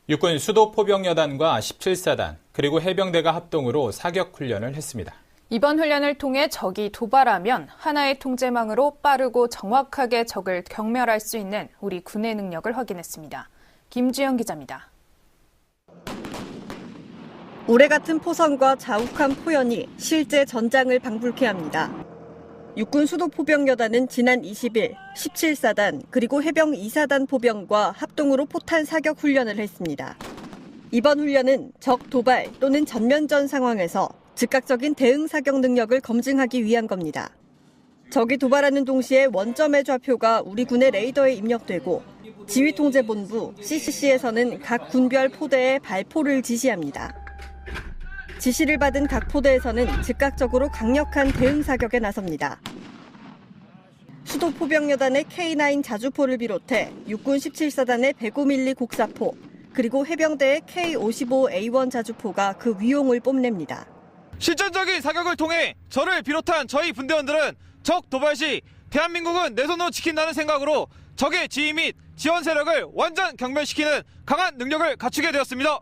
육군 수도포병여단과 17사단 그리고 해병대가 합동으로 사격 훈련을 했습니다. 이번 훈련을 통해 적이 도발하면 하나의 통제망으로 빠르고 정확하게 적을 경멸할 수 있는 우리 군의 능력을 확인했습니다. 김주영 기자입니다. 올해 같은 포성과 자욱한 포연이 실제 전장을 방불케 합니다. 육군 수도포병여단은 지난 20일 17사단 그리고 해병 2사단 포병과 합동으로 포탄 사격 훈련을 했습니다. 이번 훈련은 적 도발 또는 전면전 상황에서 즉각적인 대응 사격 능력을 검증하기 위한 겁니다. 적이 도발하는 동시에 원점의 좌표가 우리 군의 레이더에 입력되고 지휘통제본부 CCC에서는 각 군별 포대에 발포를 지시합니다. 지시를 받은 각 포대에서는 즉각적으로 강력한 대응 사격에 나섭니다. 수도포병여단의 K9 자주포를 비롯해 육군 17사단의 105mm 곡사포, 그리고 해병대의 K55A1 자주포가 그 위용을 뽐냅니다. 실전적인 사격을 통해 저를 비롯한 저희 분대원들은 적 도발 시 대한민국은 내 손으로 지킨다는 생각으로 적의 지휘 및 지원 세력을 완전 경멸시키는 강한 능력을 갖추게 되었습니다.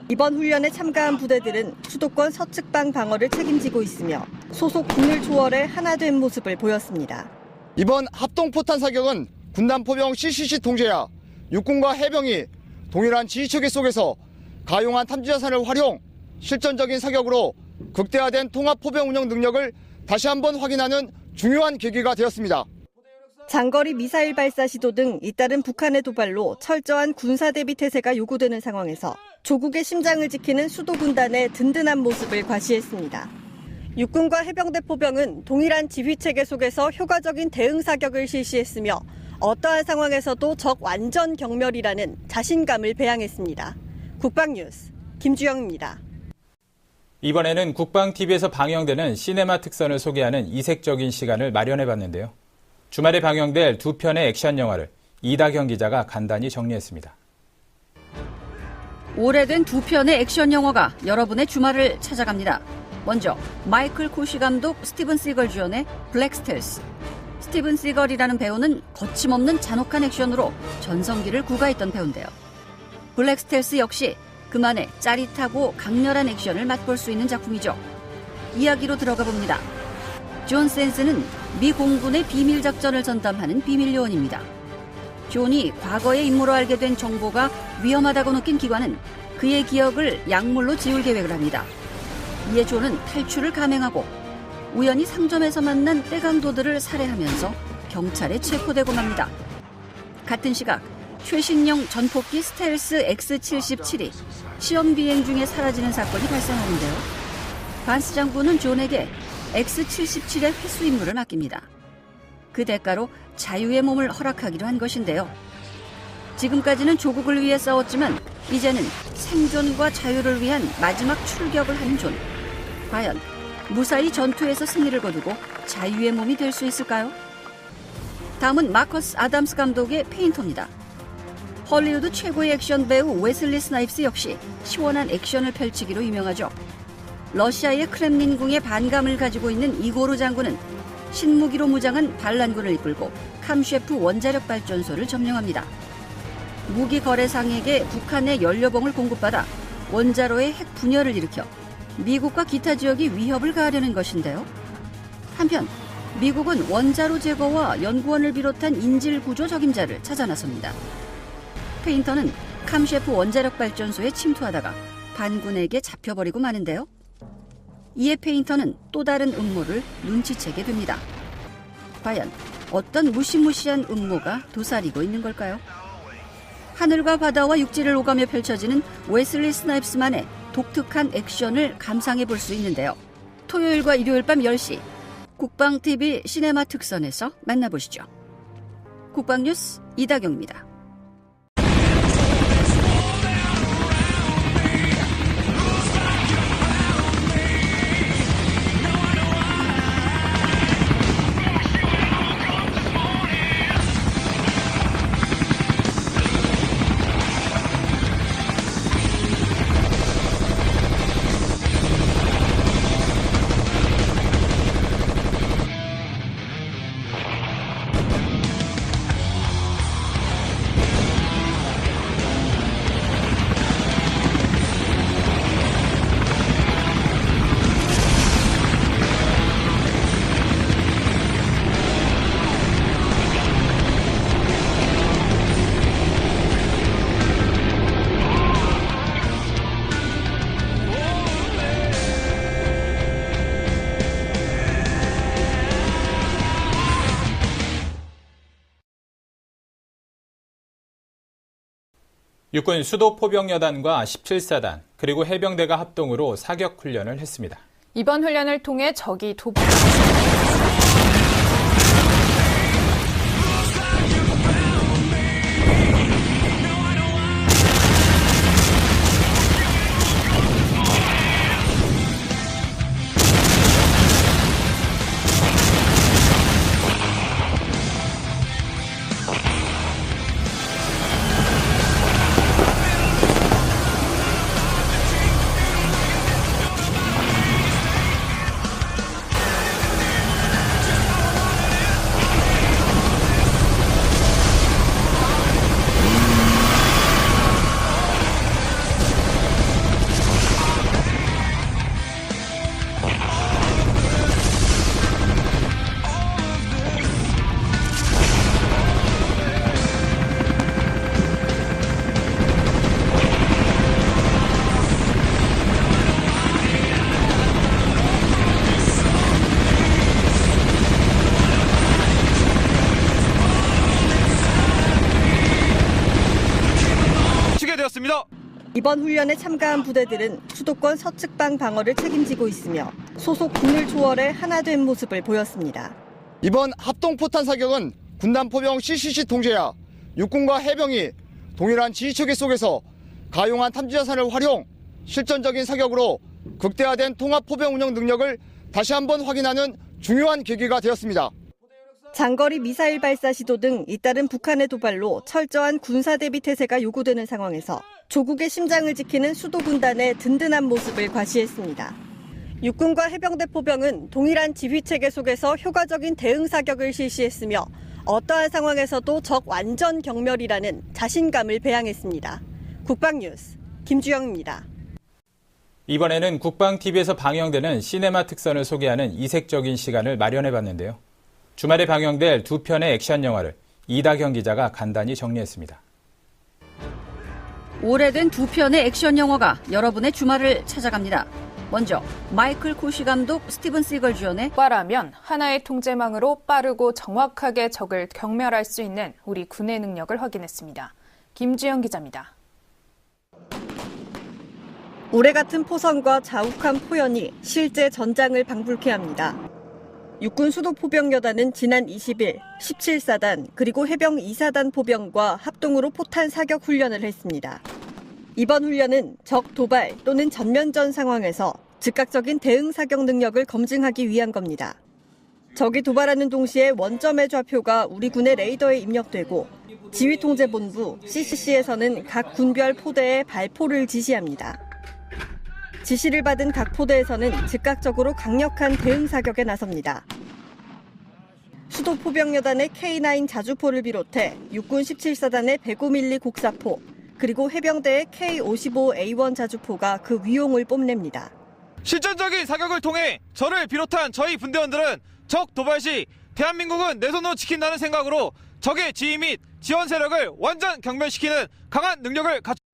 이번 훈련에 참가한 부대들은 수도권 서측방 방어를 책임지고 있으며 소속 군을 초월해 하나 된 모습을 보였습니다. 이번 합동포탄 사격은 군단 포병 CCC 통제야 육군과 해병이 동일한 지휘체계 속에서 가용한 탐지자산을 활용, 실전적인 사격으로 극대화된 통합포병 운영 능력을 다시 한번 확인하는 중요한 계기가 되었습니다. 장거리 미사일 발사 시도 등 잇따른 북한의 도발로 철저한 군사 대비 태세가 요구되는 상황에서 조국의 심장을 지키는 수도군단의 든든한 모습을 과시했습니다. 육군과 해병대 포병은 동일한 지휘체계 속에서 효과적인 대응 사격을 실시했으며 어떠한 상황에서도 적 완전 경멸이라는 자신감을 배양했습니다. 국방뉴스 김주영입니다. 이번에는 국방TV에서 방영되는 시네마 특선을 소개하는 이색적인 시간을 마련해봤는데요. 주말에 방영될 두 편의 액션 영화를 이다경 기자가 간단히 정리했습니다. 오래된 두 편의 액션 영화가 여러분의 주말을 찾아갑니다. 먼저 마이클 코시 감독, 스티븐 시걸 주연의 블랙스텔스. 스티븐 시걸이라는 배우는 거침없는 잔혹한 액션으로 전성기를 구가했던 배우인데요. 블랙스텔스 역시 그만의 짜릿하고 강렬한 액션을 맛볼 수 있는 작품이죠. 이야기로 들어가 봅니다. 존 센스는 미 공군의 비밀 작전을 전담하는 비밀 요원입니다. 존이 과거의 임무로 알게 된 정보가 위험하다고 느낀 기관은 그의 기억을 약물로 지울 계획을 합니다. 이에 존은 탈출을 감행하고 우연히 상점에서 만난 떼강도들을 살해하면서 경찰에 체포되고 맙니다. 같은 시각 최신형 전폭기 스텔스 X-77이 시험 비행 중에 사라지는 사건이 발생하는데요. 반스 장군은 존에게 X-77의 회수 임무를 맡깁니다. 그 대가로 자유의 몸을 허락하기로 한 것인데요. 지금까지는 조국을 위해 싸웠지만 이제는 생존과 자유를 위한 마지막 출격을 하는 존. 과연 무사히 전투에서 승리를 거두고 자유의 몸이 될 수 있을까요? 다음은 마커스 아담스 감독의 페인터입니다. 헐리우드 최고의 액션 배우 웨슬리 스나이프스 역시 시원한 액션을 펼치기로 유명하죠. 러시아의 크렘린궁에 반감을 가지고 있는 이고르 장군은 신무기로 무장한 반란군을 이끌고 캄셰프 원자력 발전소를 점령합니다. 무기 거래상에게 북한의 연료봉을 공급받아 원자로의 핵 분열을 일으켜 미국과 기타 지역이 위협을 가하려는 것인데요. 한편 미국은 원자로 제거와 연구원을 비롯한 인질 구조 적임자를 찾아 나섭니다. 페인터는 캄셰프 원자력 발전소에 침투하다가 반군에게 잡혀버리고 마는데요. 이에 페인터는 또 다른 음모를 눈치채게 됩니다. 과연 어떤 무시무시한 음모가 도사리고 있는 걸까요? 하늘과 바다와 육지를 오가며 펼쳐지는 웨슬리 스나이프스만의 독특한 액션을 감상해 볼 수 있는데요. 토요일과 일요일 밤 10시 국방TV 시네마 특선에서 만나보시죠. 국방뉴스 이다경입니다. 육군 수도포병여단과 17사단 그리고 해병대가 합동으로 사격 훈련을 했습니다. 이번 훈련을 통해 적이 되었습니다. 이번 훈련에 참가한 부대들은 수도권 서측방 방어를 책임지고 있으며 소속 군을 초월해 하나 된 모습을 보였습니다. 이번 합동포탄 사격은 군단 포병 CCC 통제야 육군과 해병이 동일한 지휘체계 속에서 가용한 탐지자산을 활용, 실전적인 사격으로 극대화된 통합포병 운영 능력을 다시 한번 확인하는 중요한 계기가 되었습니다. 장거리 미사일 발사 시도 등 잇따른 북한의 도발로 철저한 군사 대비 태세가 요구되는 상황에서 조국의 심장을 지키는 수도군단의 든든한 모습을 과시했습니다. 육군과 해병대 포병은 동일한 지휘체계 속에서 효과적인 대응 사격을 실시했으며 어떠한 상황에서도 적 완전 경멸이라는 자신감을 배양했습니다. 국방뉴스 김주영입니다. 이번에는 국방TV에서 방영되는 시네마 특선을 소개하는 이색적인 시간을 마련해봤는데요. 주말에 방영될 두 편의 액션 영화를 이다경 기자가 간단히 정리했습니다. 오래된 두 편의 액션 영화가 여러분의 주말을 찾아갑니다. 먼저 마이클 코시 감독, 스티븐 시걸 주연의 도발하면 하나의 통제망으로 빠르고 정확하게 적을 경멸할 수 있는 우리 군의 능력을 확인했습니다. 김주영 기자입니다. 올해 같은 포선과 자욱한 포연이 실제 전장을 방불케 합니다. 육군 수도포병여단은 지난 20일 17사단 그리고 해병 2사단 포병과 합동으로 포탄 사격 훈련을 했습니다. 이번 훈련은 적 도발 또는 전면전 상황에서 즉각적인 대응 사격 능력을 검증하기 위한 겁니다. 적이 도발하는 동시에 원점의 좌표가 우리 군의 레이더에 입력되고 지휘통제본부 CCC에서는 각 군별 포대에 발포를 지시합니다. 지시를 받은 각 포대에서는 즉각적으로 강력한 대응 사격에 나섭니다. 수도포병여단의 K9 자주포를 비롯해 육군 17사단의 105mm 곡사포, 그리고 해병대의 K55A1 자주포가 그 위용을 뽐냅니다. 실전적인 사격을 통해 저를 비롯한 저희 분대원들은 적 도발 시 대한민국은 내 손으로 지킨다는 생각으로 적의 지휘 및 지원 세력을 완전 경멸시키는 강한 능력을 갖추